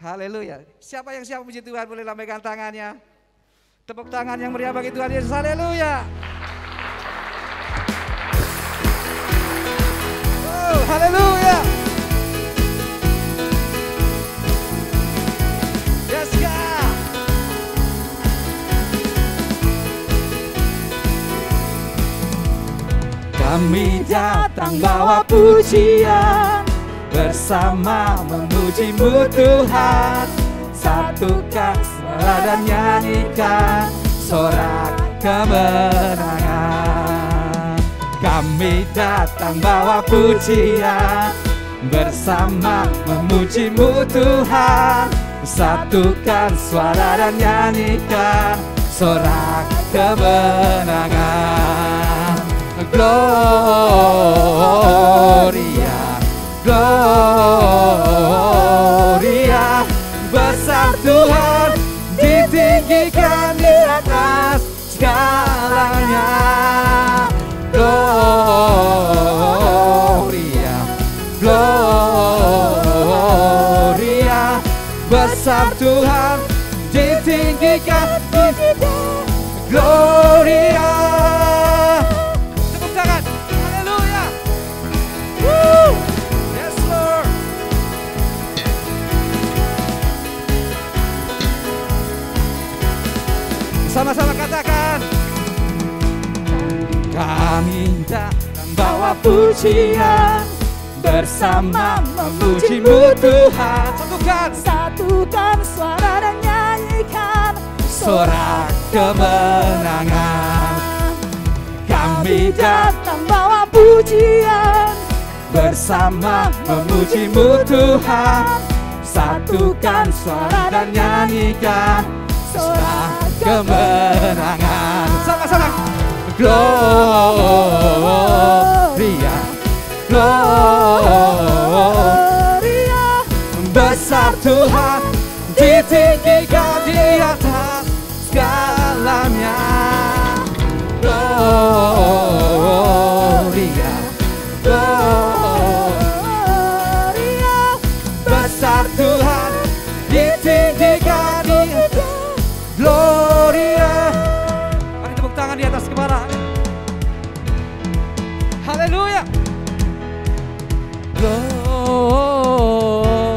Haleluya. Siapa yang siap puji Tuhan boleh lambaikan tangannya. Tepuk tangan yang meriah bagi Tuhan Yesus. Haleluya. Oh, haleluya. Yes, God. Kami datang bawa pujian, bersama memuji-Mu Tuhan. Satukan suara dan nyanyikan sorak kemenangan. Kami datang bawa pujian, bersama memuji-Mu Tuhan. Satukan suara dan nyanyikan sorak kemenangan. Gloria, Gloria, besar Tuhan, ditinggikan di atas segalanya. Gloria, Gloria, besar Tuhan, ditinggikan di atas Gloria. Tepuk tangan, haleluya. Yes Lord. Sama-sama katakan. Kami datang bawa pujian, bersama memuji-Mu Tuhan. Satukan suara dan nyanyikan sorak kemenangan. Kami datang bawa pujian, bersama memuji-Mu Tuhan. Satukan suara dan nyanyikan sorak kemenangan. Sama-sama. Gloria, Gloria, besar Tuhan, ditinggikan di atas segalanya. Gloria, Gloria, besar Tuhan, ditinggikan di atas Gloria. Mari tepuk tangan di atas kepala. Haleluya. Gloria,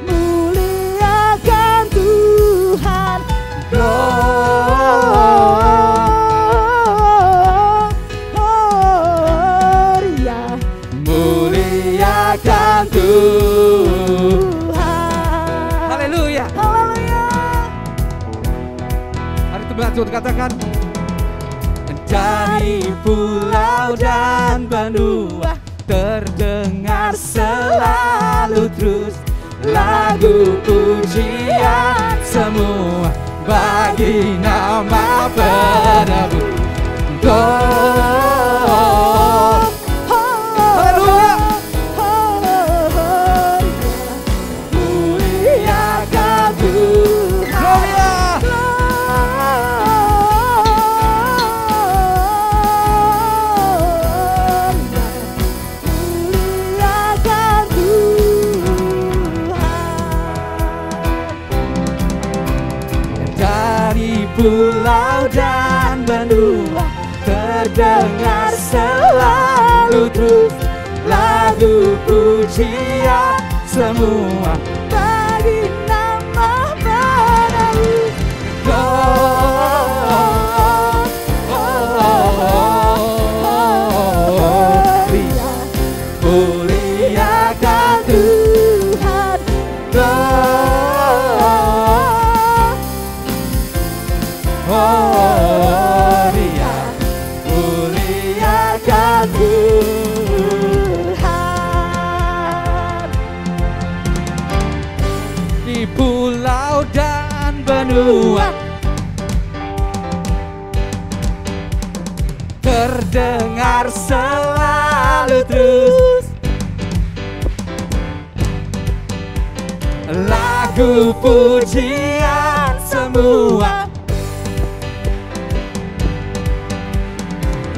muliakan Tuhan. Gloria, muliakan Tuhan. Haleluya. Haleluya. Mari Tuhan katakan. Dari pulau dan benua terdengar selalu terus lagu pujian semua bagi nama penebus. Haleluya. Muliakan Tuhan. Pulau dan benua terdengar selalu terus lagu pujian semua bagi nama penebus. Gloria, muliakan Tuhan. Gloria, muliakan Tuhan. Di pulau dan benua terdengar selalu terus lagu pujian semua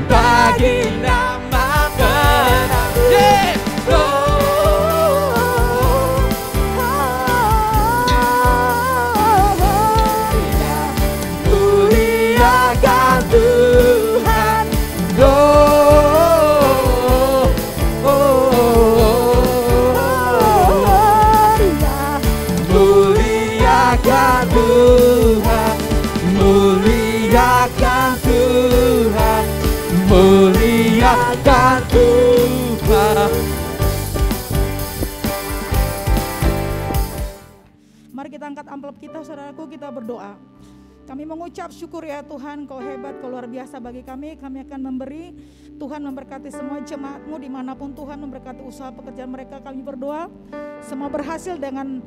bagi nama penebus. amplop kita, saudaraku, kita berdoa. Kami mengucap syukur ya Tuhan, Kau hebat, Kau luar biasa bagi kami akan memberi. Tuhan memberkati semua jemaat-Mu dimanapun Tuhan, memberkati usaha pekerjaan mereka. Kami berdoa semua berhasil dengan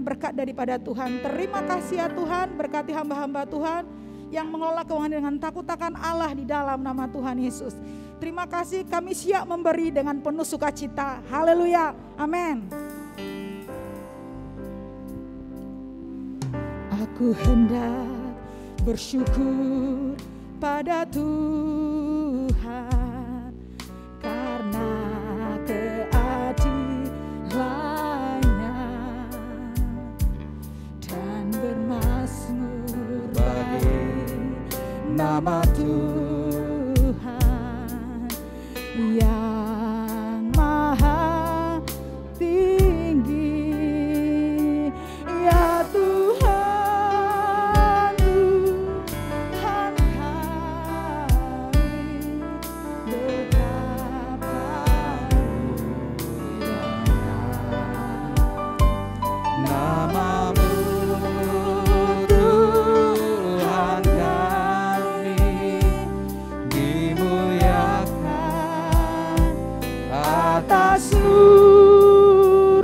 berkat daripada Tuhan. Terima kasih ya Tuhan, berkati hamba-hamba Tuhan yang mengelola keuangan dengan takut akan Allah di dalam nama Tuhan Yesus. Terima kasih, kami siap memberi dengan penuh sukacita. Haleluya, amin. Aku hendak bersyukur pada Tuhan karena keadilannya dan bermazmur bagi nama Tuhan yang maha tinggi. Ya Tuhan, seluruh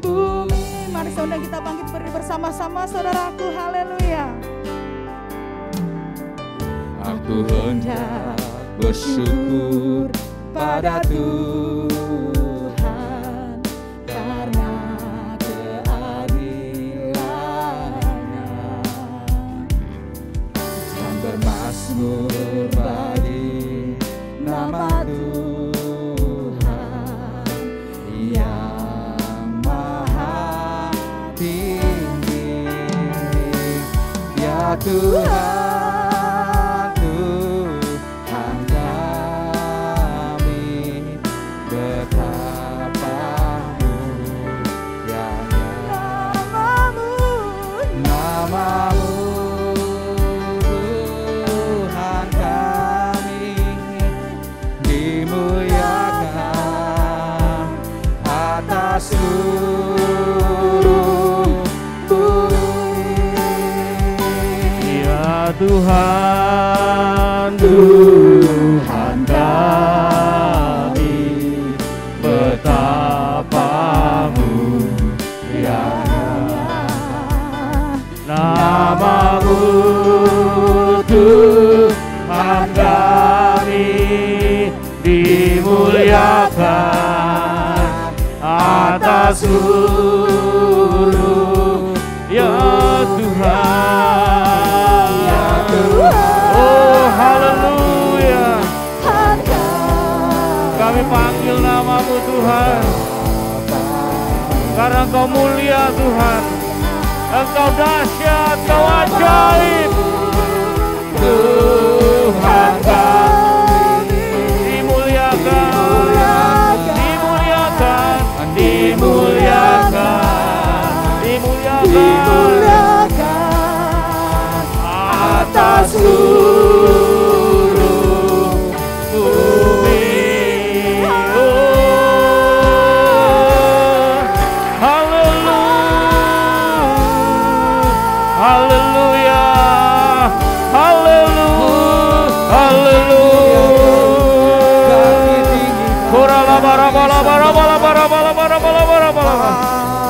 bumi. Mari saudara kita bangkit berdiri bersama-sama, saudaraku. Haleluya. Aku hendak bersyukur pada Tuhan karena keadilannya dan bermazmur bagi nama Tuhan yang maha tinggi. Ya Tuhan, Tuhan, Tuhan kami, betapa mulianya nama-Mu, Tuhan kami, dimuliakan atas seluruh. Ya Tuhan, oh haleluya, kami panggil nama-Mu Tuhan, karena Engkau mulia Tuhan, Engkau dahsyat, Engkau ajaib. Tuhan kami, dimuliakan, dimuliakan, dimuliakan, dimuliakan atas seluruh bumi. Haleluya, haleluya, haleluya.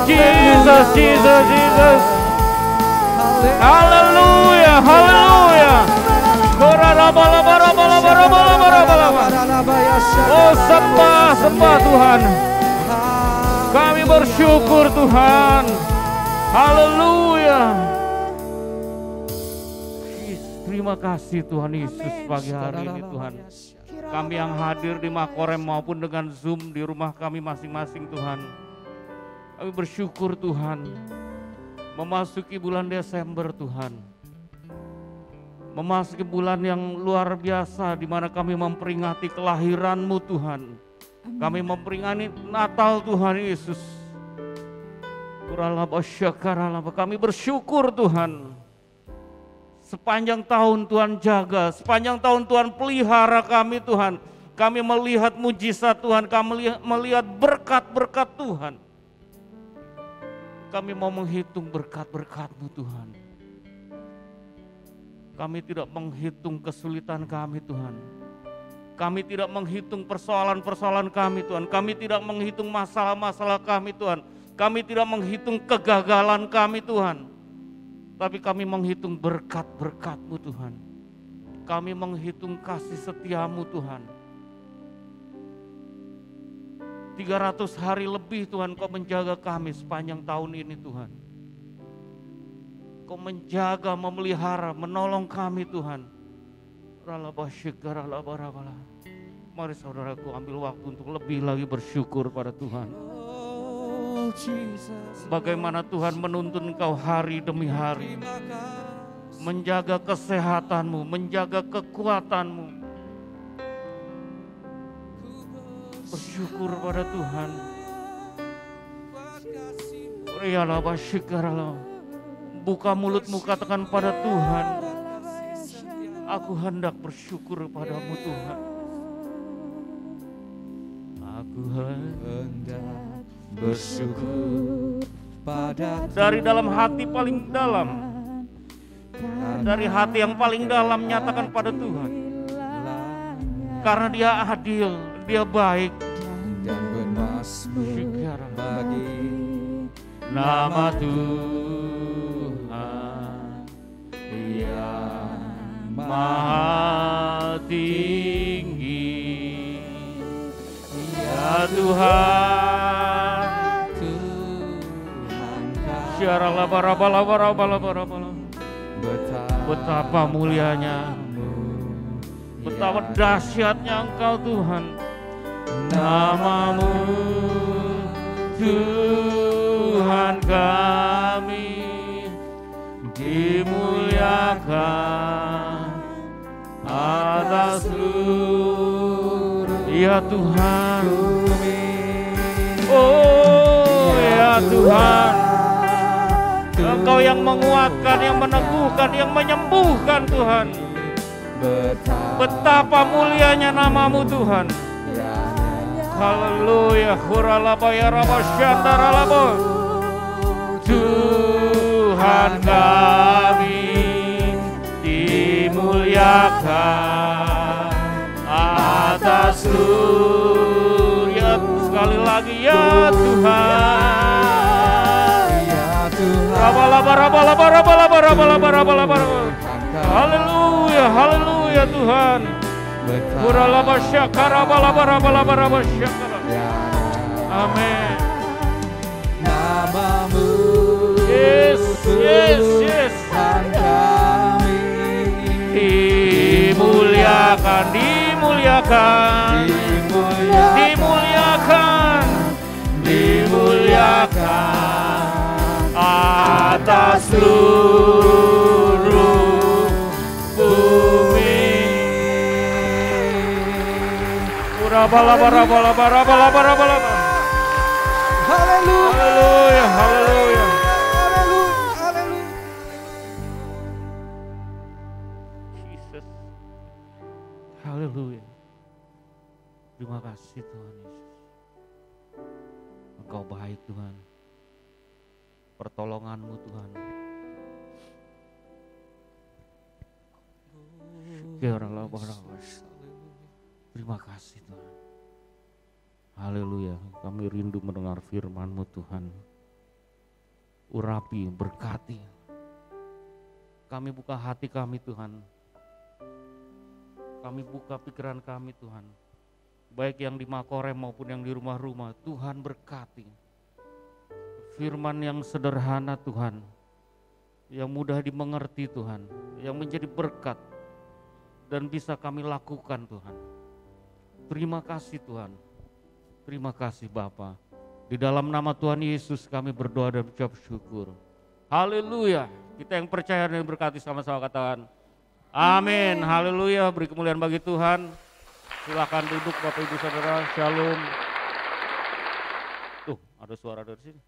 Jesus, Jesus, Jesus. Haleluya, haleluya. Oh sembah, sembah Tuhan. Kami bersyukur Tuhan. Haleluya. Terima kasih Tuhan Yesus pagi hari ini Tuhan. Kami yang hadir di Makorem maupun dengan Zoom di rumah kami masing-masing Tuhan. Kami bersyukur Tuhan. Memasuki bulan Desember Tuhan. Memasuki bulan yang luar biasa di mana kami memperingati kelahiran-Mu Tuhan. Kami memperingati Natal Tuhan Yesus. Kami bersyukur Tuhan. Sepanjang tahun Tuhan jaga, sepanjang tahun Tuhan pelihara kami Tuhan. Kami melihat mujizat Tuhan, kami melihat berkat-berkat Tuhan. Kami mau menghitung berkat-berkat-Mu Tuhan. Kami tidak menghitung kesulitan kami Tuhan. Kami tidak menghitung persoalan-persoalan kami Tuhan. Kami tidak menghitung masalah-masalah kami Tuhan. Kami tidak menghitung kegagalan kami Tuhan. Tapi kami menghitung berkat-berkat-Mu Tuhan. Kami menghitung kasih setia-Mu Tuhan. 300 hari lebih Tuhan Kau menjaga kami sepanjang tahun ini Tuhan. Kau menjaga, memelihara, menolong kami Tuhan. Mari saudaraku ambil waktu untuk lebih lagi bersyukur pada Tuhan. Bagaimana Tuhan menuntun Kau hari demi hari. Menjaga kesehatanmu, menjaga kekuatanmu. Bersyukur pada Tuhan. Buka mulutmu, katakan pada Tuhan, aku hendak bersyukur padamu Tuhan. Aku hendak bersyukur pada Tuhan. Dari dalam hati paling dalam, dari hati yang paling dalam nyatakan pada Tuhan. Karena Dia adil, Dia baik dan bermasmur bagi nama Tuhan yang Maha tinggi. Ya Tuhan, betapa mulianya, betapa dahsyatnya Engkau Tuhan. Namamu Tuhan kami dimuliakan atas seluruh. Ya Tuhan, oh ya Tuhan, Engkau yang menguatkan, yang meneguhkan, yang menyembuhkan Tuhan. Betapa mulianya namamu Tuhan. Haleluya. Huralabaya rabasyandara. Tuhan kami dimuliakan atas seluruh. Ya sekali lagi ya Tuhan. Ya Tuhan. Rabalaba. Haleluya, haleluya Tuhan. Amin. Namamu Yes. Dimuliakan atas seluruh bumi. Haleluya. Jesus. Haleluya. Terima kasih Tuhan Yesus. Engkau baik Tuhan. Pertolongan-Mu Tuhan. Terima kasih Tuhan. Haleluya. Kami rindu mendengar firman-Mu Tuhan. Urapi, berkati. Kami buka hati kami Tuhan. Kami buka pikiran kami Tuhan. Baik yang di Makorem maupun yang di rumah-rumah. Tuhan berkati. Firman yang sederhana Tuhan. Yang mudah dimengerti Tuhan. Yang menjadi berkat. Dan bisa kami lakukan Tuhan. Terima kasih Tuhan. Terima kasih Bapa. Di dalam nama Tuhan Yesus kami berdoa dan ucap syukur. Haleluya. Kita yang percaya dan berkati sama-sama katakan amin. Haleluya. Beri kemuliaan bagi Tuhan. Silakan duduk Bapak Ibu Saudara. Shalom. Tuh ada suara dari sini.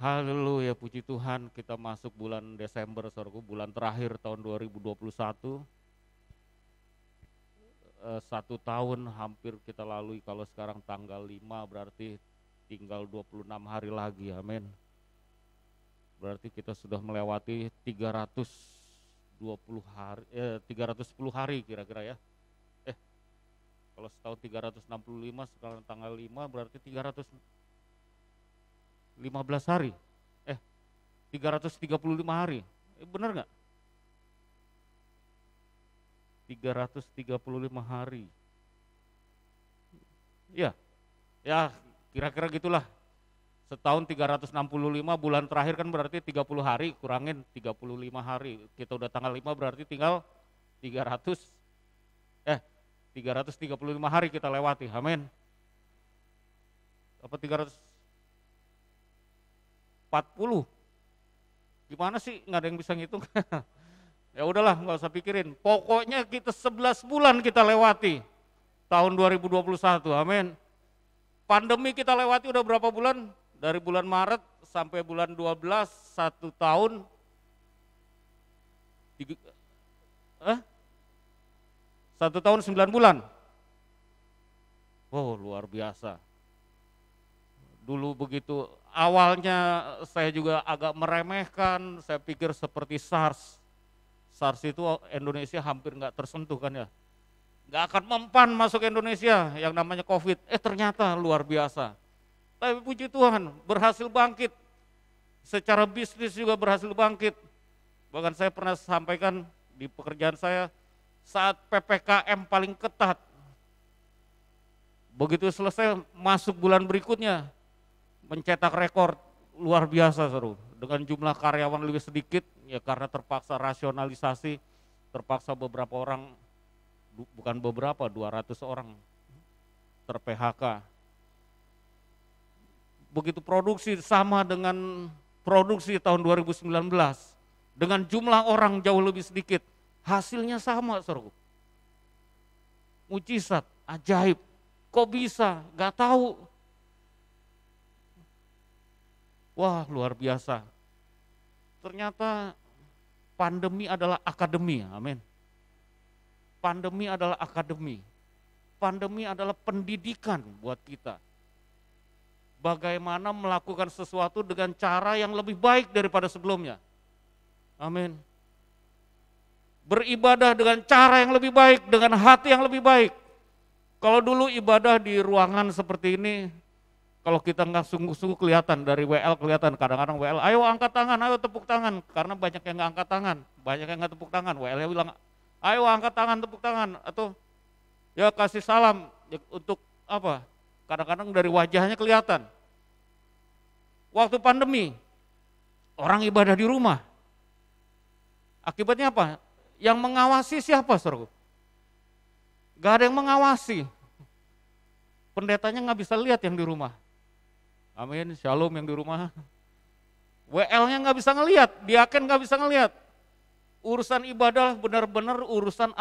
Haleluya. Puji Tuhan, kita masuk bulan Desember, saudaraku, bulan terakhir tahun 2021. 1 tahun hampir kita lalui, kalau sekarang tanggal 5 berarti tinggal 26 hari lagi, amin. Berarti kita sudah melewati 310 hari kira-kira ya. Kalau setahun 365, sekarang tanggal 5 berarti 315 hari. 335 hari. Benar nggak? 335 hari. Ya, kira-kira gitulah. Setahun 365, bulan terakhir kan berarti 30 hari, kurangin 35 hari. Kita udah tanggal 5 berarti tinggal 335 hari kita lewati, amin. Apa 340? Gimana sih, nggak ada yang bisa ngitung. Ya udahlah, nggak usah pikirin. Pokoknya kita 11 bulan kita lewati tahun 2021, amin. Pandemi kita lewati udah berapa bulan? Dari bulan Maret sampai bulan 12, 1 tahun. 1 tahun 9 bulan. Oh, luar biasa. Dulu begitu, awalnya saya juga agak meremehkan, saya pikir seperti SARS. SARS itu Indonesia hampir nggak tersentuh kan ya. Nggak akan mempan masuk Indonesia yang namanya COVID. Ternyata luar biasa. Tapi puji Tuhan, berhasil bangkit. Secara bisnis juga berhasil bangkit. Bahkan saya pernah sampaikan di pekerjaan saya, saat PPKM paling ketat, begitu selesai masuk bulan berikutnya, mencetak rekor luar biasa seru. Dengan jumlah karyawan lebih sedikit, ya karena terpaksa rasionalisasi, terpaksa beberapa orang, bukan beberapa, 200 orang ter-PHK. Begitu produksi sama dengan produksi tahun 2019, dengan jumlah orang jauh lebih sedikit, hasilnya sama, saudara. Mujizat, ajaib. Kok bisa? Gak tahu. Wah, luar biasa. Ternyata pandemi adalah akademi, amin. Pandemi adalah akademi. Pandemi adalah pendidikan buat kita. Bagaimana melakukan sesuatu dengan cara yang lebih baik daripada sebelumnya. Amin. Beribadah dengan cara yang lebih baik, dengan hati yang lebih baik. Kalau dulu ibadah di ruangan seperti ini, kalau kita nggak sungguh-sungguh kelihatan, dari WL kelihatan, kadang-kadang WL, ayo angkat tangan, ayo tepuk tangan, karena banyak yang nggak angkat tangan, banyak yang nggak tepuk tangan, WL-nya bilang, ayo angkat tangan, tepuk tangan, atau ya kasih salam, ya, untuk apa, kadang-kadang dari wajahnya kelihatan. Waktu pandemi, orang ibadah di rumah, akibatnya apa? Yang mengawasi siapa, saudara? Gak ada yang mengawasi. Pendetanya nggak bisa lihat yang di rumah. Amin, shalom yang di rumah. WL-nya nggak bisa ngelihat, diaken nggak bisa ngelihat. Urusan ibadah benar-benar urusan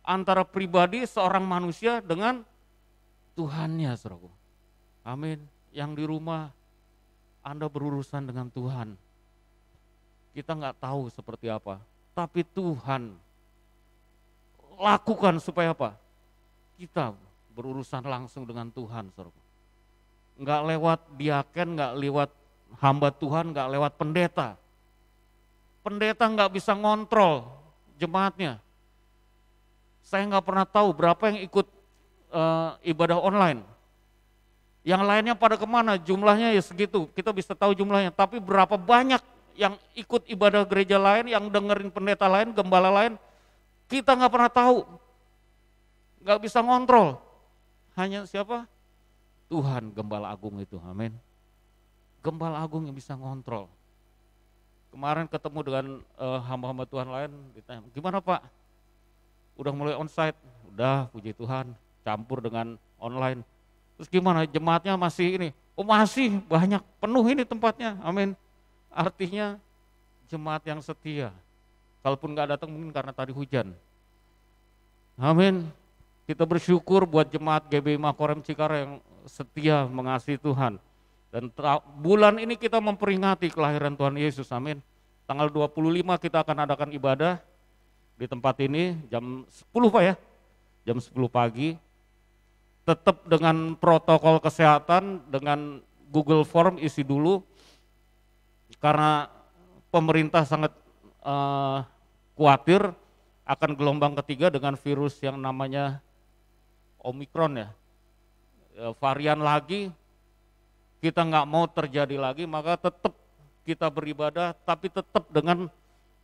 antara pribadi seorang manusia dengan Tuhannya, saudara. Amin. Yang di rumah, Anda berurusan dengan Tuhan. Kita nggak tahu seperti apa, tapi Tuhan lakukan supaya apa? Kita berurusan langsung dengan Tuhan, saudara. Nggak lewat diaken, nggak lewat hamba Tuhan, nggak lewat pendeta. Pendeta nggak bisa ngontrol jemaatnya. Saya nggak pernah tahu berapa yang ikut ibadah online. Yang lainnya pada kemana, jumlahnya ya segitu, kita bisa tahu jumlahnya. Tapi berapa banyak yang ikut ibadah gereja lain, yang dengerin pendeta lain, gembala lain, kita nggak pernah tahu. Nggak bisa ngontrol. Hanya siapa? Tuhan, Gembala Agung itu, amin. Gembala Agung yang bisa ngontrol. Kemarin ketemu dengan hamba-hamba Tuhan lain, ditanya, gimana Pak? Udah mulai onsite? Udah, puji Tuhan, campur dengan online. Terus gimana, jemaatnya masih ini? Oh masih, banyak, penuh ini tempatnya, amin. Artinya jemaat yang setia. Kalaupun nggak datang mungkin karena tadi hujan. Amin. Kita bersyukur buat jemaat GBI Makorem Cikarang yang setia mengasihi Tuhan. Dan bulan ini kita memperingati kelahiran Tuhan Yesus, amin. Tanggal 25 kita akan adakan ibadah di tempat ini jam 10 Pak ya, jam 10 pagi. tetap dengan protokol kesehatan, dengan Google Form isi dulu, karena pemerintah sangat khawatir akan gelombang ketiga dengan virus yang namanya Omikron ya, varian lagi, kita nggak mau terjadi lagi, maka tetap kita beribadah, tapi tetap dengan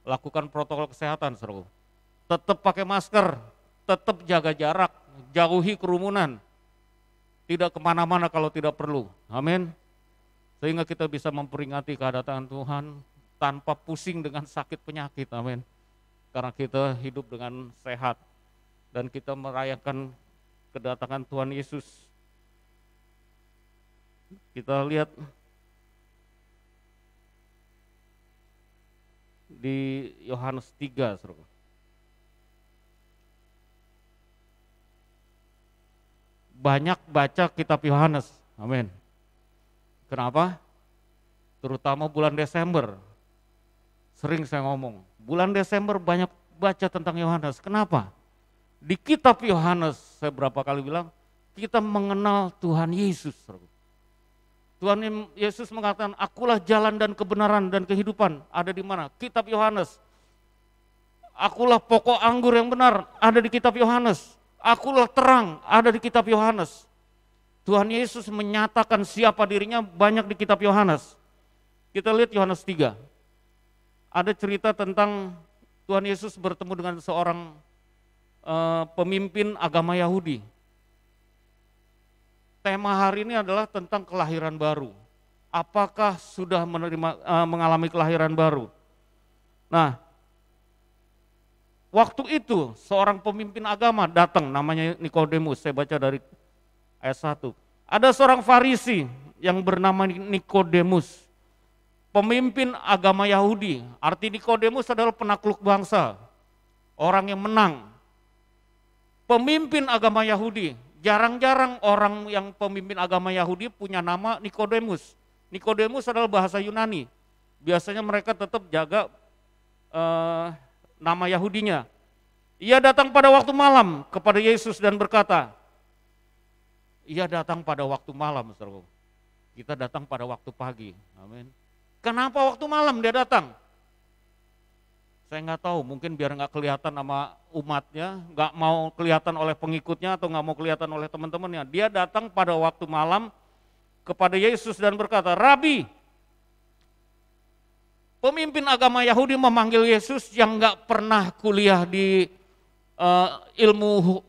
lakukan protokol kesehatan, saudara. Tetap pakai masker, tetap jaga jarak, jauhi kerumunan, tidak kemana-mana kalau tidak perlu, amin. Sehingga kita bisa memperingati kedatangan Tuhan tanpa pusing dengan sakit penyakit, amin. Karena kita hidup dengan sehat dan kita merayakan kedatangan Tuhan Yesus. Kita lihat di Yohanes 3, saudara. Banyak baca kitab Yohanes, amin. Kenapa? Terutama bulan Desember. Sering saya ngomong, bulan Desember banyak baca tentang Yohanes. Kenapa? Di kitab Yohanes, saya berapa kali bilang, kita mengenal Tuhan Yesus. Tuhan Yesus mengatakan, akulah jalan dan kebenaran dan kehidupan. Ada di mana? Kitab Yohanes. Akulah pokok anggur yang benar, ada di kitab Yohanes. Akulah terang, ada di kitab Yohanes. Tuhan Yesus menyatakan siapa dirinya banyak di kitab Yohanes. Kita lihat Yohanes 3. Ada cerita tentang Tuhan Yesus bertemu dengan seorang pemimpin agama Yahudi. Tema hari ini adalah tentang kelahiran baru. Apakah sudah mengalami kelahiran baru? Nah, waktu itu seorang pemimpin agama datang, namanya Nikodemus. Saya baca dari ayat 1. Ada seorang Farisi yang bernama Nikodemus, pemimpin agama Yahudi. Arti Nikodemus adalah penakluk bangsa, orang yang menang. Pemimpin agama Yahudi, jarang-jarang orang yang pemimpin agama Yahudi punya nama Nikodemus. Nikodemus adalah bahasa Yunani. Biasanya mereka tetap jaga nama Yahudinya. Ia datang pada waktu malam kepada Yesus dan berkata, ia datang pada waktu malam, saudara. Kita datang pada waktu pagi, amin. Kenapa waktu malam dia datang? Saya nggak tahu, mungkin biar nggak kelihatan sama umatnya, nggak mau kelihatan oleh pengikutnya atau nggak mau kelihatan oleh teman-temannya. Dia datang pada waktu malam kepada Yesus dan berkata, Rabi. Pemimpin agama Yahudi memanggil Yesus yang nggak pernah kuliah di ilmu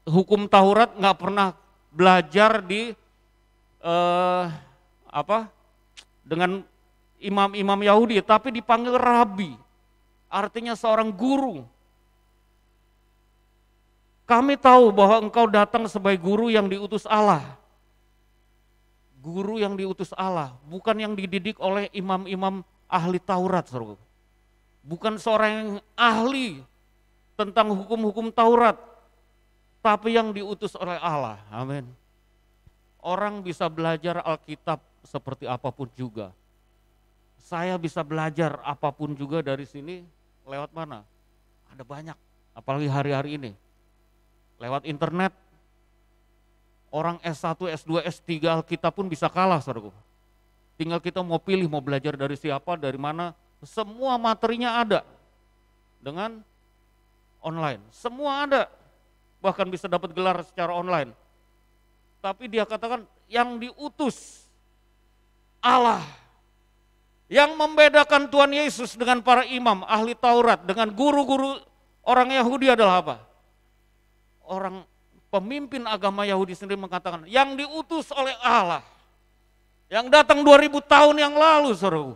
hukum Taurat, nggak pernah belajar di dengan imam-imam Yahudi, tapi dipanggil Rabi, artinya seorang guru. Kami tahu bahwa engkau datang sebagai guru yang diutus Allah. Guru yang diutus Allah, bukan yang dididik oleh imam-imam ahli Taurat, saudara. Bukan seorang yang ahli tentang hukum-hukum Taurat, tapi yang diutus oleh Allah, amin. Orang bisa belajar Alkitab seperti apapun juga. Saya bisa belajar apapun juga dari sini, lewat mana? Ada banyak, apalagi hari-hari ini. Lewat internet, orang S1, S2, S3 Alkitab pun bisa kalah, saudara. Tinggal kita mau pilih, mau belajar dari siapa, dari mana, semua materinya ada. Dengan online, semua ada. Bahkan bisa dapat gelar secara online. Tapi dia katakan yang diutus Allah. Yang membedakan Tuhan Yesus dengan para imam, ahli Taurat, dengan guru-guru orang Yahudi adalah apa? Orang pemimpin agama Yahudi sendiri mengatakan, yang diutus oleh Allah. Yang datang 2000 tahun yang lalu, saudara.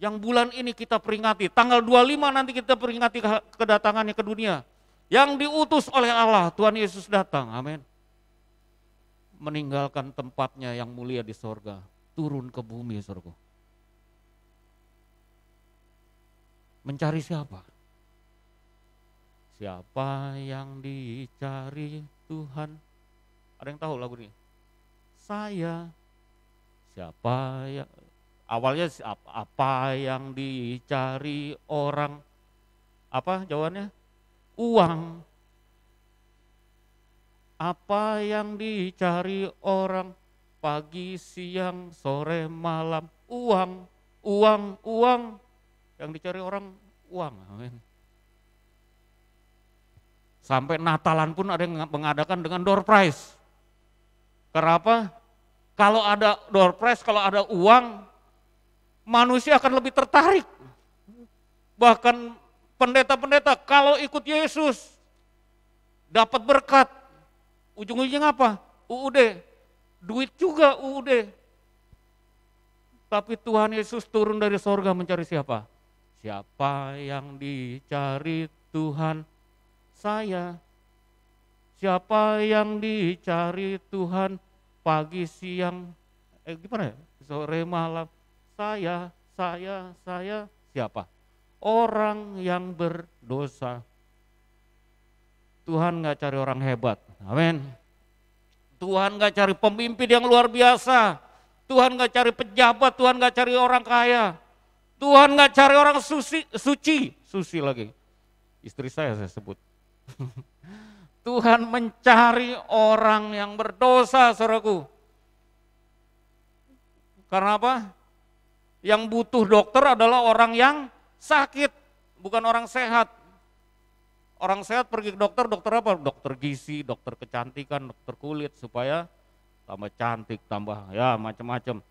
Yang bulan ini kita peringati, tanggal 25 nanti kita peringati kedatangannya ke dunia. Yang diutus oleh Allah, Tuhan Yesus datang, amin. Meninggalkan tempatnya yang mulia di sorga, turun ke bumi, saudara. Mencari siapa? Siapa yang dicari Tuhan? Ada yang tahu lagu ini? Saya. Siapa yang awalnya apa yang dicari orang? Apa jawabannya? Uang. Apa yang dicari orang pagi, siang, sore, malam? Uang, uang, uang. Yang dicari orang uang. Amin. Sampai Natalan pun ada yang mengadakan dengan door prize. Kenapa? Kalau ada door prize, kalau ada uang, manusia akan lebih tertarik. Bahkan pendeta-pendeta kalau ikut Yesus dapat berkat. Ujung-ujungnya apa? UUD. Duit juga UUD. Tapi Tuhan Yesus turun dari sorga mencari siapa? Siapa yang dicari Tuhan? Saya. Siapa yang dicari Tuhan? Pagi, siang, gimana ya? Sore, malam. Saya. Siapa? Orang yang berdosa. Tuhan gak cari orang hebat. Amin. Tuhan gak cari pemimpin yang luar biasa. Tuhan gak cari pejabat, Tuhan gak cari orang kaya. Tuhan gak cari orang suci lagi. Istri saya sebut. Tuhan mencari orang yang berdosa, saudaraku. Karena apa? Yang butuh dokter adalah orang yang sakit, bukan orang sehat. Orang sehat pergi ke dokter, dokter apa? Dokter gizi, dokter kecantikan, dokter kulit supaya tambah cantik, tambah ya macam-macam.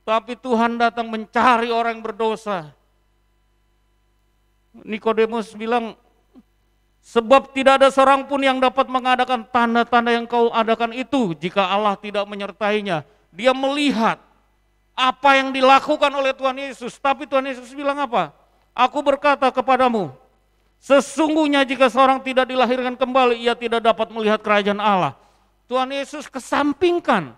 Tapi Tuhan datang mencari orang yang berdosa. Nikodemus bilang, sebab tidak ada seorang pun yang dapat mengadakan tanda-tanda yang kau adakan itu jika Allah tidak menyertainya. Dia melihat apa yang dilakukan oleh Tuhan Yesus. Tapi Tuhan Yesus bilang apa? Aku berkata kepadamu, sesungguhnya jika seorang tidak dilahirkan kembali, ia tidak dapat melihat kerajaan Allah. Tuhan Yesus kesampingkan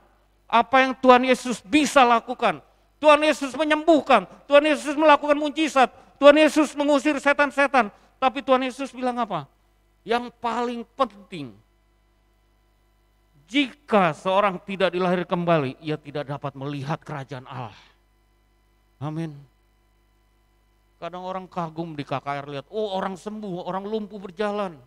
apa yang Tuhan Yesus bisa lakukan. Tuhan Yesus menyembuhkan, Tuhan Yesus melakukan mujizat, Tuhan Yesus mengusir setan-setan. Tapi Tuhan Yesus bilang apa? Yang paling penting, jika seorang tidak dilahirkan kembali, ia tidak dapat melihat kerajaan Allah. Amin. Kadang orang kagum di KKR lihat, oh orang sembuh, orang lumpuh berjalan.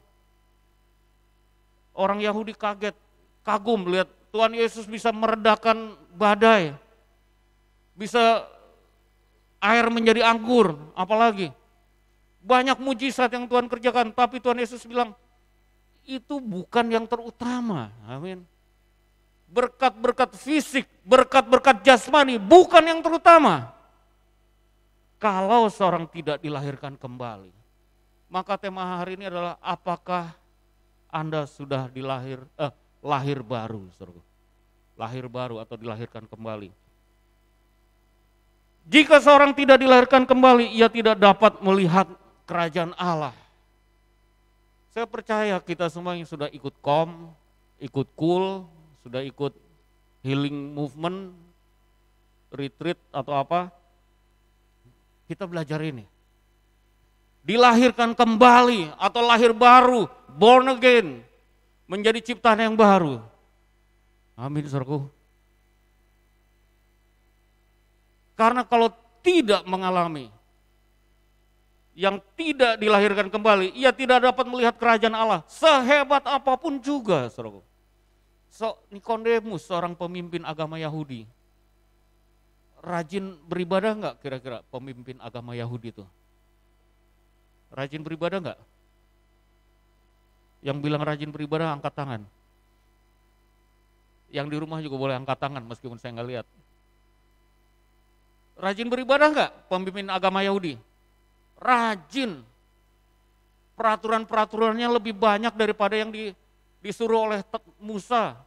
Orang Yahudi kaget, kagum lihat Tuhan Yesus bisa meredakan badai. Bisa air menjadi anggur, apalagi. Banyak mujizat yang Tuhan kerjakan, tapi Tuhan Yesus bilang, itu bukan yang terutama. Amin. Berkat-berkat fisik, berkat-berkat jasmani, bukan yang terutama. Kalau seorang tidak dilahirkan kembali, maka tema hari ini adalah apakah Anda sudah lahir baru, saudara? Lahir baru atau dilahirkan kembali. Jika seorang tidak dilahirkan kembali, ia tidak dapat melihat kerajaan Allah. Saya percaya kita semua yang sudah ikut KOM, ikut KUL, sudah ikut healing movement, retreat atau apa, kita belajar ini. Dilahirkan kembali atau lahir baru, born again, menjadi ciptaan yang baru. Amin, saudaraku. Karena kalau tidak mengalami, yang tidak dilahirkan kembali, ia tidak dapat melihat kerajaan Allah. Sehebat apapun juga, saudaraku. Nikodemus, seorang pemimpin agama Yahudi, rajin beribadah enggak kira-kira pemimpin agama Yahudi itu? Rajin beribadah enggak? Yang bilang rajin beribadah angkat tangan. Yang di rumah juga boleh angkat tangan meskipun saya enggak lihat. Rajin beribadah enggak pemimpin agama Yahudi? Rajin. Peraturan-peraturannya lebih banyak daripada yang disuruh oleh Musa.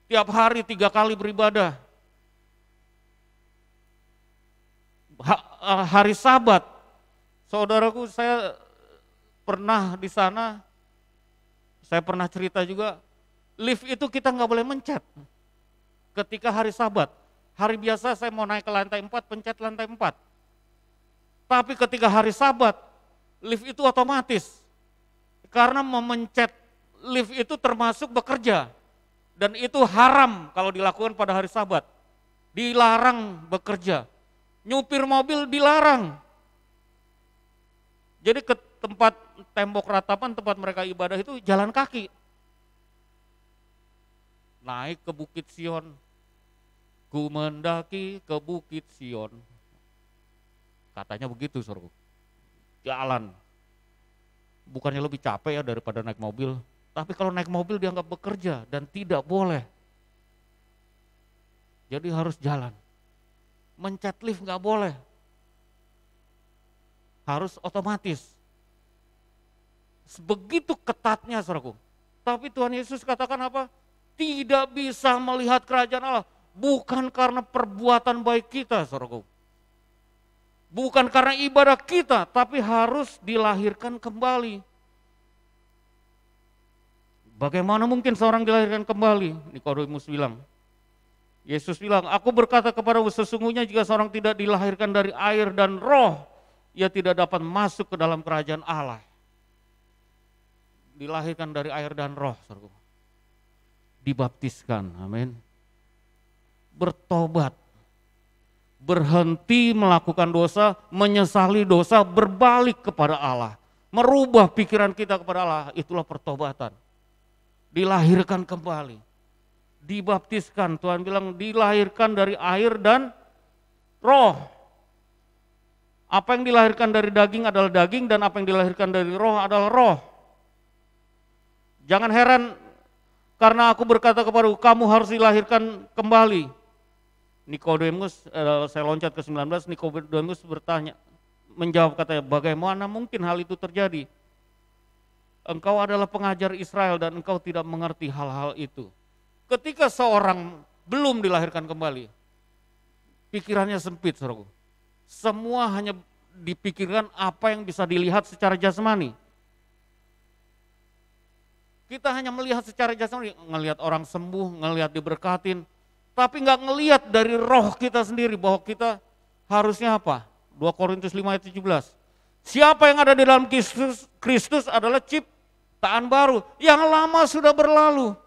Tiap hari 3 kali beribadah. Hari Sabat, saudaraku, saya pernah di sana, saya pernah cerita juga, lift itu kita nggak boleh mencet. Ketika hari Sabat, hari biasa saya mau naik ke lantai 4, pencet lantai 4. Tapi ketika hari Sabat, lift itu otomatis. Karena memencet lift itu termasuk bekerja. Dan itu haram kalau dilakukan pada hari Sabat. Dilarang bekerja. Nyupir mobil dilarang. Jadi ke tempat tembok ratapan tempat mereka ibadah itu jalan kaki. Naik ke Bukit Sion, ku mendaki ke Bukit Sion. Katanya begitu, saudaraku. Jalan. Bukannya lebih capek ya daripada naik mobil. Tapi kalau naik mobil dianggap bekerja dan tidak boleh. Jadi harus jalan. Mencet lift nggak boleh. Harus otomatis. Begitu ketatnya, saudaraku. Tapi Tuhan Yesus katakan apa? Tidak bisa melihat kerajaan Allah. Bukan karena perbuatan baik kita, saudaraku. Bukan karena ibadah kita, tapi harus dilahirkan kembali. Bagaimana mungkin seorang dilahirkan kembali? Nikodemus bilang. Yesus bilang, aku berkata kepadamu sesungguhnya jika seorang tidak dilahirkan dari air dan roh, ia tidak dapat masuk ke dalam kerajaan Allah. Dilahirkan dari air dan roh, saudaraku. Dibaptiskan, amin. Bertobat, berhenti melakukan dosa, menyesali dosa, berbalik kepada Allah. Merubah pikiran kita kepada Allah, itulah pertobatan. Dilahirkan kembali, dibaptiskan, Tuhan bilang dilahirkan dari air dan roh. Apa yang dilahirkan dari daging adalah daging dan apa yang dilahirkan dari roh adalah roh. Jangan heran karena aku berkata kepadamu, kamu harus dilahirkan kembali. Nikodemus, saya loncat ke 19, Nikodemus bertanya, menjawab katanya, bagaimana mungkin hal itu terjadi? Engkau adalah pengajar Israel dan engkau tidak mengerti hal-hal itu. Ketika seorang belum dilahirkan kembali, pikirannya sempit, saudaraku. Semua hanya dipikirkan apa yang bisa dilihat secara jasmani. Kita hanya melihat secara jasmani, ngelihat orang sembuh, ngelihat diberkatin, tapi nggak ngelihat dari roh kita sendiri bahwa kita harusnya apa? 2 Korintus 5 ayat 17. Siapa yang ada di dalam Kristus adalah ciptaan baru, yang lama sudah berlalu.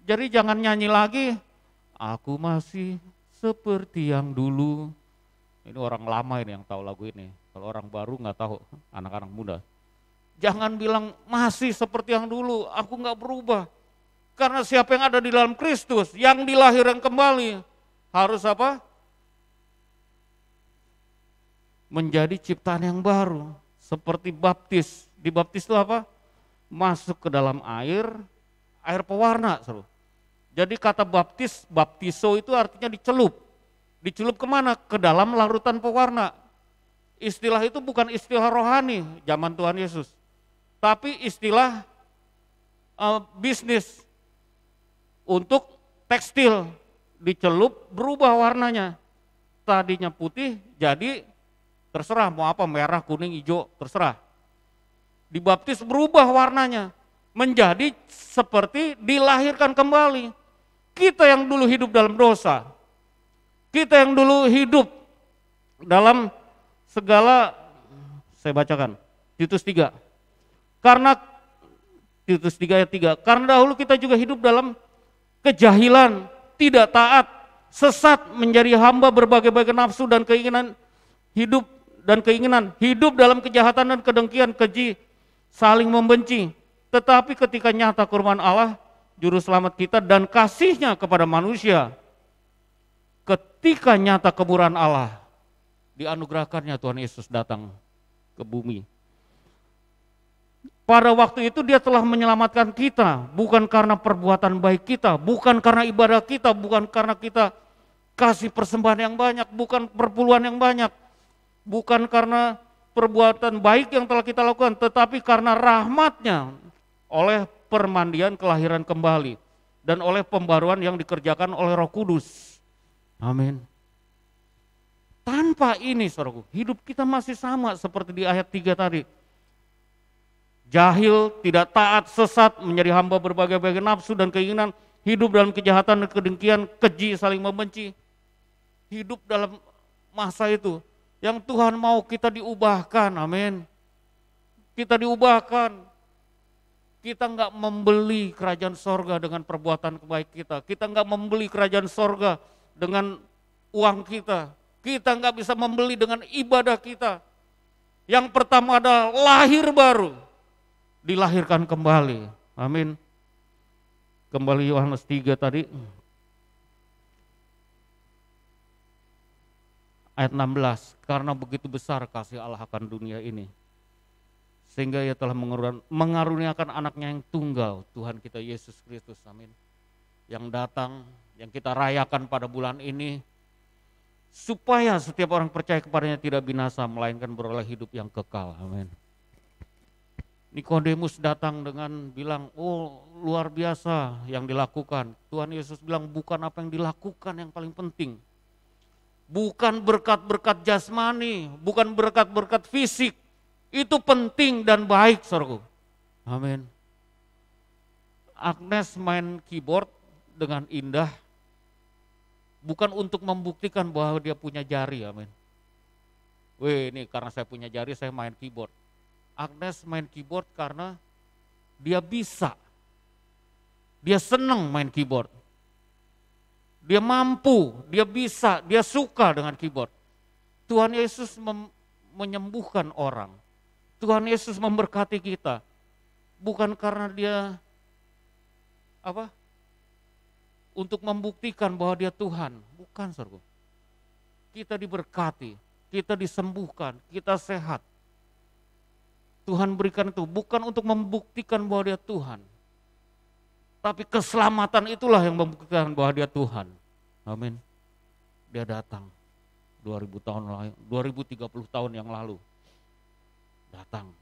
Jadi jangan nyanyi lagi, aku masih seperti yang dulu. Ini orang lama ini yang tahu lagu ini. Kalau orang baru nggak tahu, anak-anak muda. Jangan bilang masih seperti yang dulu, aku nggak berubah. Karena siapa yang ada di dalam Kristus, yang dilahirkan kembali, harus apa? Menjadi ciptaan yang baru. Seperti baptis. Dibaptis itu apa? Masuk ke dalam air pewarna. Jadi kata baptis, baptiso itu artinya dicelup. Dicelup kemana? Ke dalam larutan pewarna. Istilah itu bukan istilah rohani zaman Tuhan Yesus. Tapi istilah bisnis untuk tekstil, dicelup berubah warnanya. Tadinya putih jadi terserah mau apa, merah, kuning, hijau, terserah. Dibaptis berubah warnanya menjadi seperti dilahirkan kembali. Kita yang dulu hidup dalam dosa, kita yang dulu hidup dalam segala, saya bacakan Titus 3. Karena Titus 3 ayat 3, karena dahulu kita juga hidup dalam kejahilan, tidak taat, sesat, menjadi hamba berbagai-bagai nafsu dan keinginan hidup hidup dalam kejahatan dan kedengkian, keji, saling membenci. Tetapi ketika nyata kurban Allah, juru selamat kita dan kasihnya kepada manusia, ketika nyata kemurahan Allah, dianugerahkannya Tuhan Yesus datang ke bumi. Pada waktu itu dia telah menyelamatkan kita, bukan karena perbuatan baik kita, bukan karena ibadah kita, bukan karena kita kasih persembahan yang banyak, bukan perpuluhan yang banyak, bukan karena perbuatan baik yang telah kita lakukan, tetapi karena rahmat-Nya oleh permandian kelahiran kembali dan oleh pembaruan yang dikerjakan oleh Roh Kudus. Amin. Tanpa ini, saudaraku, hidup kita masih sama seperti di ayat 3 tadi. Jahil, tidak taat, sesat, menjadi hamba berbagai-bagai nafsu dan keinginan, hidup dalam kejahatan dan kedengkian, keji, saling membenci. Hidup dalam masa itu, yang Tuhan mau kita diubahkan, amin. Kita diubahkan, kita enggak membeli kerajaan sorga dengan perbuatan kebaik kita enggak membeli kerajaan sorga dengan uang kita enggak bisa membeli dengan ibadah kita. Yang pertama adalah lahir baru, dilahirkan kembali. Amin. Kembali Yohanes 3 tadi. Ayat 16, karena begitu besar kasih Allah akan dunia ini, sehingga ia telah mengaruniakan anaknya yang tunggal, Tuhan kita Yesus Kristus, amin. Yang datang, yang kita rayakan pada bulan ini, supaya setiap orang percaya kepadanya tidak binasa, melainkan beroleh hidup yang kekal, amin. Nikodemus datang dengan bilang, oh luar biasa yang dilakukan. Tuhan Yesus bilang bukan apa yang dilakukan yang paling penting. Bukan berkat-berkat jasmani, bukan berkat-berkat fisik. Itu penting dan baik, saudaraku. Amin. Agnes main keyboard dengan indah, bukan untuk membuktikan bahwa dia punya jari, amin. Wih, ini karena saya punya jari saya main keyboard. Agnes main keyboard karena dia bisa. Dia senang main keyboard. Dia mampu, dia bisa, dia suka dengan keyboard. Tuhan Yesus menyembuhkan orang. Tuhan Yesus memberkati kita. Bukan karena dia untuk membuktikan bahwa dia Tuhan. Bukan, saudara. Kita diberkati, kita disembuhkan, kita sehat. Tuhan berikan itu bukan untuk membuktikan bahwa dia Tuhan. Tapi keselamatan itulah yang membuktikan bahwa dia Tuhan. Amin. Dia datang 2030 tahun yang lalu. Datang.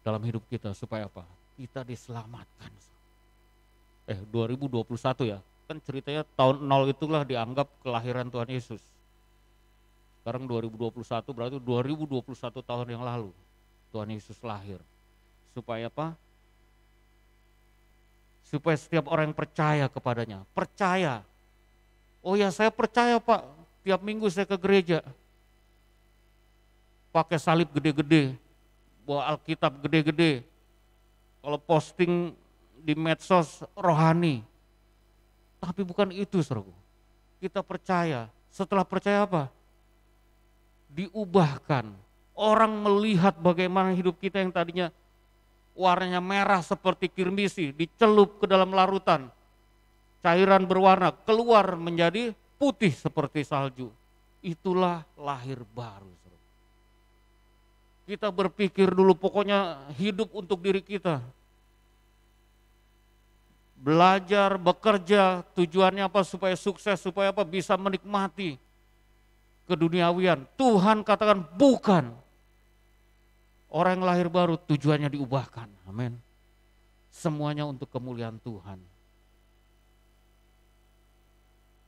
Dalam hidup kita supaya apa? Kita diselamatkan. 2021 ya. Kan ceritanya tahun 0 itulah dianggap kelahiran Tuhan Yesus. Sekarang 2021 berarti 2021 tahun yang lalu Tuhan Yesus lahir. Supaya apa? Supaya setiap orang yang percaya kepadanya, percaya. Oh ya saya percaya Pak, tiap minggu saya ke gereja. Pakai salib gede-gede, bawa Alkitab gede-gede. Kalau posting di medsos rohani. Tapi bukan itu, saudaraku. Kita percaya, setelah percaya apa? Diubahkan. Orang melihat bagaimana hidup kita yang tadinya warnanya merah seperti kirmisi, dicelup ke dalam larutan. Cairan berwarna keluar menjadi putih seperti salju. Itulah lahir baru. Kita berpikir dulu pokoknya hidup untuk diri kita. Belajar, bekerja, tujuannya apa? Supaya sukses, supaya apa? Bisa menikmati keduniawian. Tuhan katakan bukan. Orang yang lahir baru tujuannya diubahkan. Amin. Semuanya untuk kemuliaan Tuhan.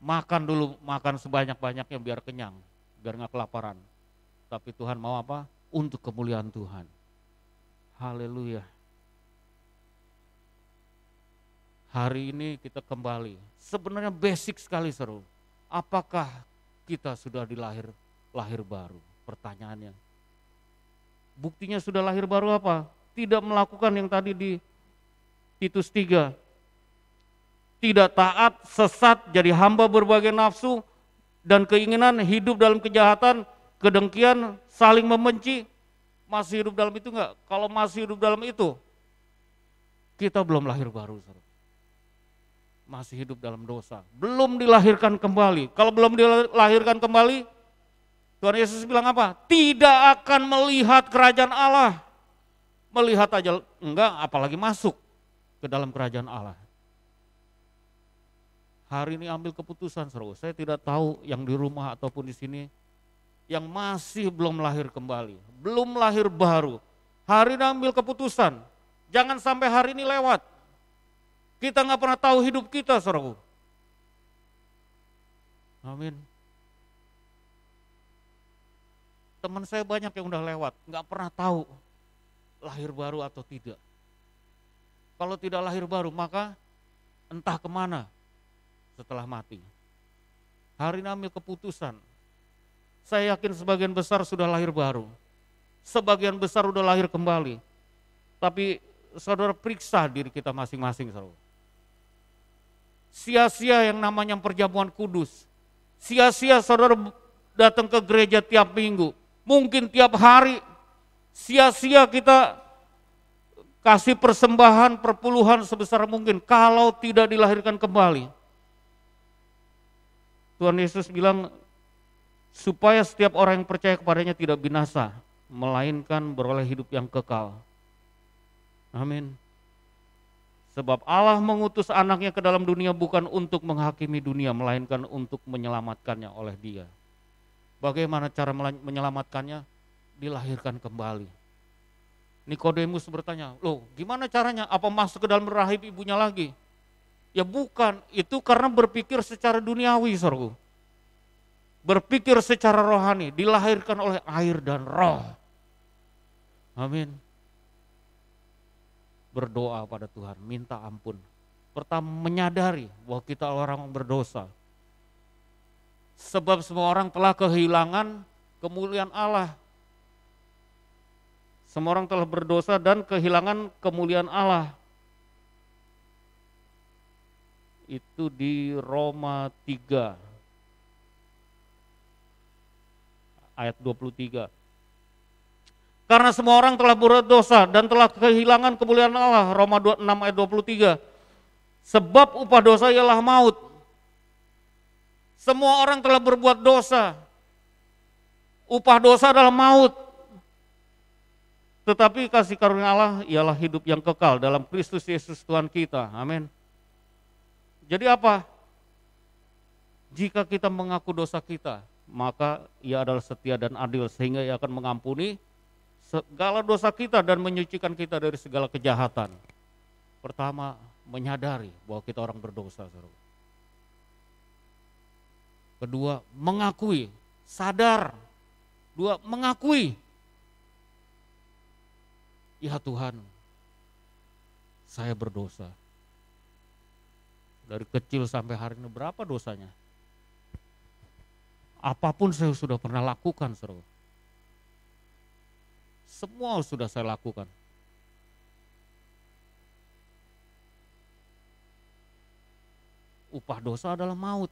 Makan dulu, makan sebanyak-banyaknya biar kenyang, biar gak kelaparan. Tapi Tuhan mau apa? Untuk kemuliaan Tuhan. Haleluya. Hari ini kita kembali. Sebenarnya basic sekali, seru. Apakah kita sudah lahir baru? Pertanyaannya. Buktinya sudah lahir baru apa? Tidak melakukan yang tadi di Titus 3. Tidak taat, sesat, jadi hamba berbagai nafsu dan keinginan, hidup dalam kejahatan, kedengkian, saling membenci. Masih hidup dalam itu enggak? Kalau masih hidup dalam itu, kita belum lahir baru. Masih hidup dalam dosa. Belum dilahirkan kembali. Kalau belum dilahirkan kembali, Tuhan Yesus bilang apa? Tidak akan melihat kerajaan Allah. Melihat aja enggak, apalagi masuk ke dalam kerajaan Allah. Hari ini ambil keputusan, saudara. Saya tidak tahu yang di rumah ataupun di sini yang masih belum lahir kembali, belum lahir baru. Hari ini ambil keputusan. Jangan sampai hari ini lewat. Kita nggak pernah tahu hidup kita, saudara. Amin. Teman saya banyak yang udah lewat, nggak pernah tahu lahir baru atau tidak. Kalau tidak lahir baru, maka entah kemana setelah mati. Hari ini ambil keputusan. Saya yakin sebagian besar sudah lahir baru. Sebagian besar sudah lahir kembali. Tapi saudara periksa diri kita masing-masing, saudara. Sia-sia yang namanya perjamuan kudus. Sia-sia saudara datang ke gereja tiap minggu, mungkin tiap hari, sia-sia kita kasih persembahan perpuluhan sebesar mungkin kalau tidak dilahirkan kembali. Tuhan Yesus bilang supaya setiap orang yang percaya kepadanya tidak binasa, melainkan beroleh hidup yang kekal. Amin. Sebab Allah mengutus anaknya ke dalam dunia bukan untuk menghakimi dunia, melainkan untuk menyelamatkannya oleh Dia. Bagaimana cara menyelamatkannya? Dilahirkan kembali. Nikodemus bertanya, loh gimana caranya? Apa masuk ke dalam rahim ibunya lagi? Ya bukan, itu karena berpikir secara duniawi, saudaraku. Berpikir secara rohani, dilahirkan oleh air dan roh. Amin. Berdoa pada Tuhan, minta ampun. Pertama menyadari bahwa kita orang berdosa. Sebab semua orang telah kehilangan kemuliaan Allah. Semua orang telah berdosa dan kehilangan kemuliaan Allah. Itu di Roma 3 ayat 23. Karena semua orang telah berdosa dan telah kehilangan kemuliaan Allah. Roma 6 ayat 23. Sebab upah dosa ialah maut. Semua orang telah berbuat dosa. Upah dosa adalah maut. Tetapi kasih karunia Allah ialah hidup yang kekal dalam Kristus Yesus Tuhan kita. Amin. Jadi apa? Jika kita mengaku dosa kita, maka Ia adalah setia dan adil sehingga Ia akan mengampuni segala dosa kita dan menyucikan kita dari segala kejahatan. Pertama, menyadari bahwa kita orang berdosa. Kedua, mengakui, sadar. Dua, mengakui. Ya Tuhan, saya berdosa. Dari kecil sampai hari ini berapa dosanya? Apapun saya sudah pernah lakukan, saudara. Semua sudah saya lakukan. Upah dosa adalah maut.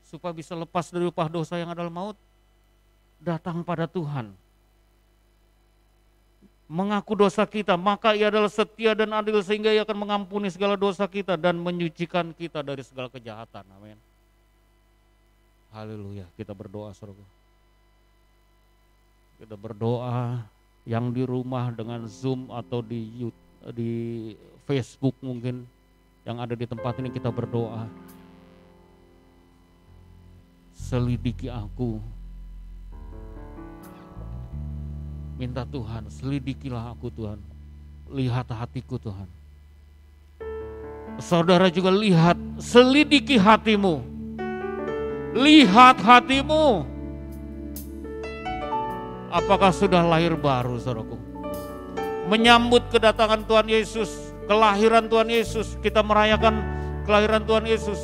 Supaya bisa lepas dari upah dosa yang adalah maut, datang pada Tuhan. Mengaku dosa kita, maka Ia adalah setia dan adil sehingga Ia akan mengampuni segala dosa kita dan menyucikan kita dari segala kejahatan. Amin. Haleluya, kita berdoa, saudara. Kita berdoa. Yang di rumah dengan Zoom atau di Facebook mungkin yang ada di tempat ini, kita berdoa. Selidiki aku. Minta Tuhan, selidikilah aku Tuhan. Lihat hatiku Tuhan. Saudara juga lihat, selidiki hatimu. Lihat hatimu. Apakah sudah lahir baru, saudaraku? Menyambut kedatangan Tuhan Yesus, kelahiran Tuhan Yesus, kita merayakan kelahiran Tuhan Yesus.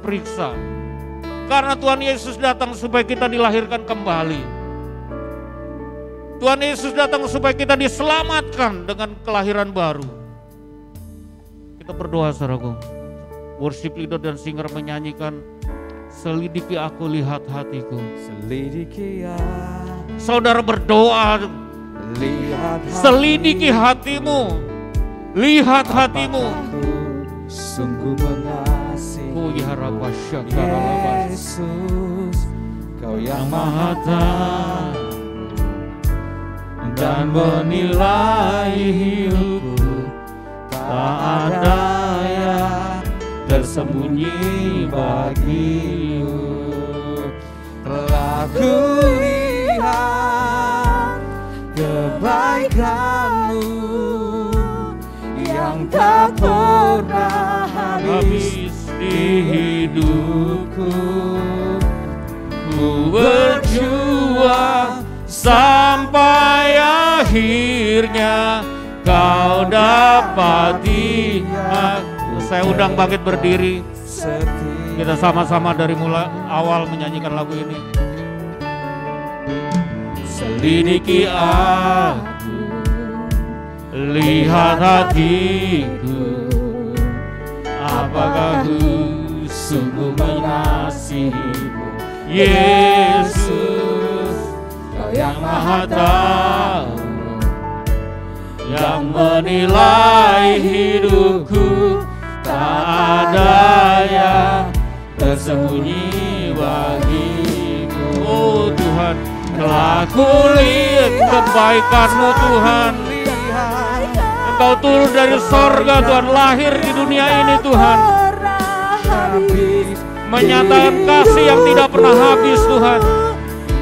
Periksa. Karena Tuhan Yesus datang supaya kita dilahirkan kembali. Tuhan Yesus datang supaya kita diselamatkan dengan kelahiran baru. Kita berdoa, saudaraku. Worship leader dan singer menyanyikan, selidiki aku, lihat hatiku. Selidiki aku. Saudara berdoa, Lihat selidiki hatimu. Lihat hatimu. Sungguh mengasihi Yesus, Kau yang Maha Tahu dan menilai hidupku. Tak ada yang tersembunyi bagimu. Telah kulihat kebaikan-Mu yang tak pernah habis di hidupku. Ku berjuang sampai akhirnya Kau dapati aku. Saya undang bangkit berdiri. Kita sama-sama dari mulai awal menyanyikan lagu ini. Selidiki aku, lihat hatiku, apakah ku sungguh mengasihimu, Yesus, Kau yang Maha Tahu, yang menilai hidupku. Tak ada yang tersembunyi bagimu. Oh Tuhan, telah kulihat kebaikan-Mu Tuhan. Engkau turun dari sorga Tuhan, lahir di dunia ini Tuhan, menyatakan kasih yang tidak pernah habis Tuhan.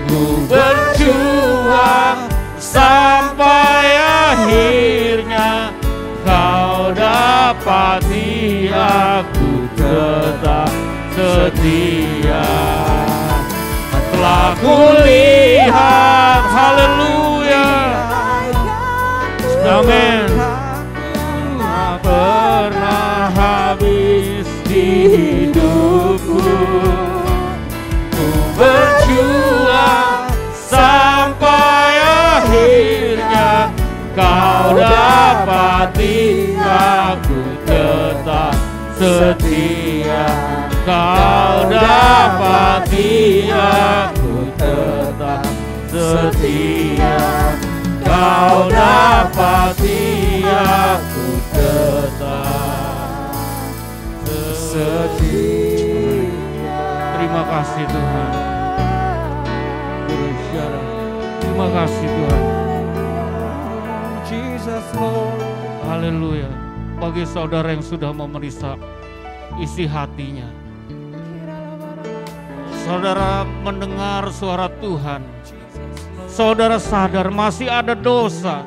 Ku berjuang sampai akhirnya Kau dapati aku tetap setia. Telah kulihat, haleluya, amin, tak pernah habis di hidupku. Ku berjuang sampai akhirnya Kau dapati aku tetap setia. Kau dapati aku tetap setia. Kau dapati aku tetap setia. Terima kasih Tuhan. Terima kasih Tuhan. Haleluya. Bagi saudara yang sudah memeriksa isi hatinya, saudara mendengar suara Tuhan, saudara sadar masih ada dosa,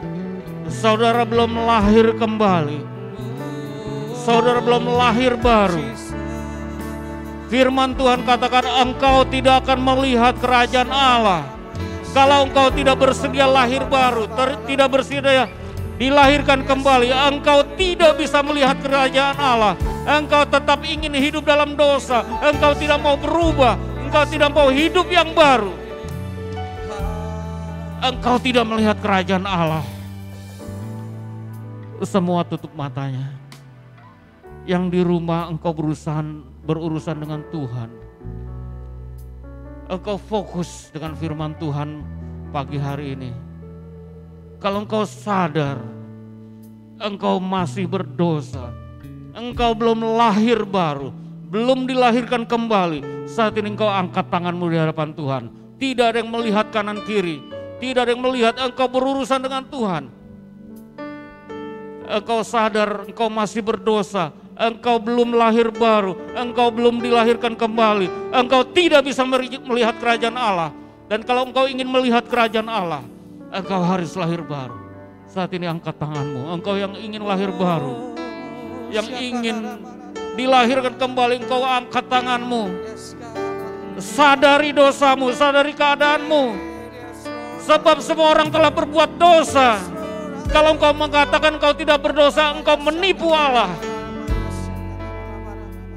saudara belum lahir kembali, saudara belum lahir baru. Firman Tuhan katakan engkau tidak akan melihat kerajaan Allah kalau engkau tidak bersedia lahir baru, tidak bersedia dilahirkan kembali. Engkau tidak bisa melihat kerajaan Allah. Engkau tetap ingin hidup dalam dosa. Engkau tidak mau berubah. Engkau tidak mau hidup yang baru. Engkau tidak melihat kerajaan Allah. Semua tutup matanya. Yang di rumah engkau berurusan dengan Tuhan. Engkau fokus dengan firman Tuhan pagi hari ini. Kalau engkau sadar, engkau masih berdosa, engkau belum lahir baru, belum dilahirkan kembali, saat ini engkau angkat tanganmu di hadapan Tuhan. Tidak ada yang melihat kanan kiri, tidak ada yang melihat engkau berurusan dengan Tuhan. Engkau sadar engkau masih berdosa, engkau belum lahir baru, engkau belum dilahirkan kembali, engkau tidak bisa melihat kerajaan Allah. Dan kalau engkau ingin melihat kerajaan Allah, engkau harus lahir baru. Saat ini angkat tanganmu, engkau yang ingin lahir baru, yang ingin dilahirkan kembali, engkau angkat tanganmu. Sadari dosamu, sadari keadaanmu. Sebab semua orang telah berbuat dosa. Kalau engkau mengatakan engkau tidak berdosa, engkau menipu Allah.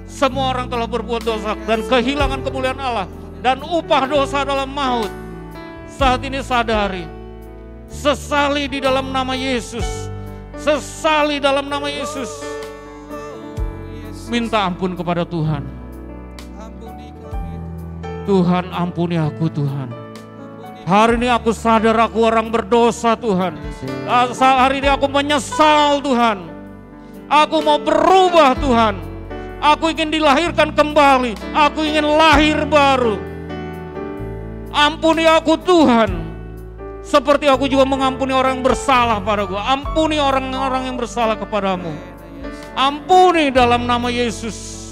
Semua orang telah berbuat dosa dan kehilangan kemuliaan Allah. Dan upah dosa adalah maut. Saat ini sadari. Sesali di dalam nama Yesus. Sesali dalam nama Yesus. Minta ampun kepada Tuhan. Tuhan, ampuni aku Tuhan. Hari ini aku sadar aku orang berdosa Tuhan. Hari ini aku menyesal Tuhan. Aku mau berubah Tuhan. Aku ingin dilahirkan kembali. Aku ingin lahir baru. Ampuni aku Tuhan. Seperti aku juga mengampuni orang yang bersalah padaku. Ampuni orang-orang yang bersalah kepadamu. Ampuni dalam nama Yesus.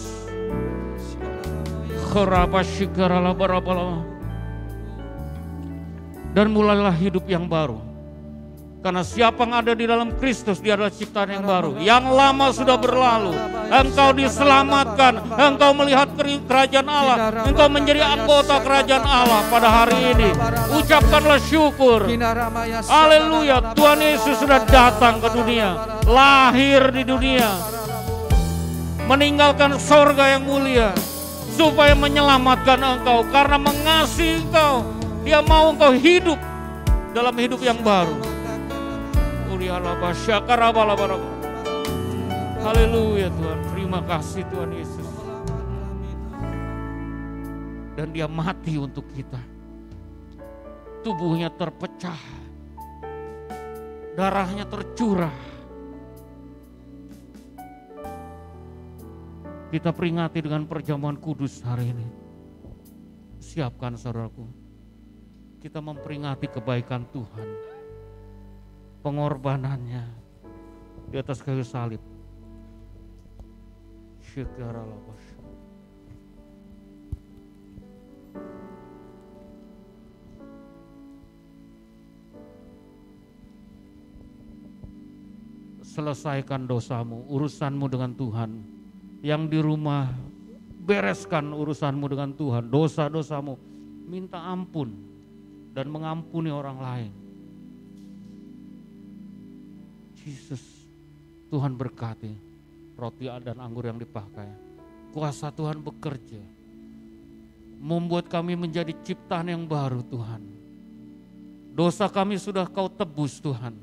Dan mulailah hidup yang baru. Karena siapa yang ada di dalam Kristus, dia adalah ciptaan yang baru. Yang lama sudah berlalu. Engkau diselamatkan. Engkau melihat kerajaan Allah. Engkau menjadi anggota kerajaan Allah pada hari ini. Ucapkanlah syukur. Haleluya. Tuhan Yesus sudah datang ke dunia. Lahir di dunia. Meninggalkan sorga yang mulia. Supaya menyelamatkan engkau. Karena mengasihi engkau. Dia mau engkau hidup dalam hidup yang baru. Haleluya Tuhan, terima kasih Tuhan Yesus. dan dia mati untuk kita. Tubuhnya terpecah, darahnya tercurah. Kita peringati dengan perjamuan kudus hari ini. Siapkan saudaraku, kita memperingati kebaikan Tuhan, pengorbanannya di atas kayu salib. Selesaikan dosamu, urusanmu dengan Tuhan. Yang di rumah, bereskan urusanmu dengan Tuhan, dosa-dosamu. Minta ampun dan mengampuni orang lain. Yesus, Tuhan berkati roti dan anggur yang dipakai. Kuasa Tuhan bekerja, membuat kami menjadi ciptaan yang baru Tuhan. Dosa kami sudah Kau tebus Tuhan.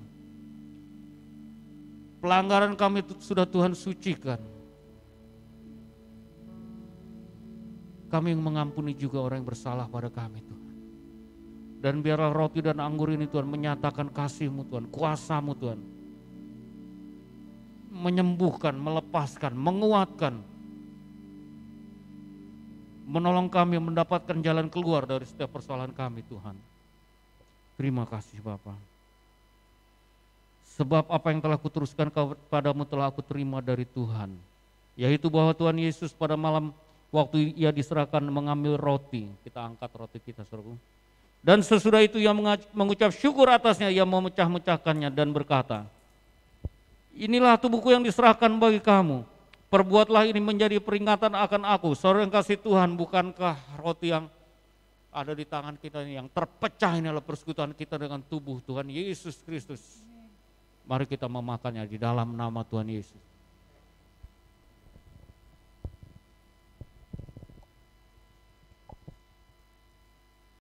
Pelanggaran kami sudah Tuhan sucikan. Kami mengampuni juga orang yang bersalah pada kami Tuhan. Dan biarlah roti dan anggur ini Tuhan menyatakan kasih-Mu Tuhan, kuasa-Mu Tuhan. Menyembuhkan, melepaskan, menguatkan. Menolong kami mendapatkan jalan keluar dari setiap persoalan kami Tuhan. Terima kasih Bapa. Sebab apa yang telah kuteruskan kepadamu telah aku terima dari Tuhan. Yaitu bahwa Tuhan Yesus pada malam waktu ia diserahkan mengambil roti. Kita angkat roti kita saudaraku. Dan sesudah itu ia mengucap syukur atasnya, ia memecah-mecahkannya dan berkata, inilah tubuhku yang diserahkan bagi kamu. Perbuatlah ini menjadi peringatan akan aku. Saudara yang kasih Tuhan, bukankah roti yang ada di tangan kita ini yang terpecah ini adalah persekutuan kita dengan tubuh Tuhan Yesus Kristus. Mari kita memakannya di dalam nama Tuhan Yesus.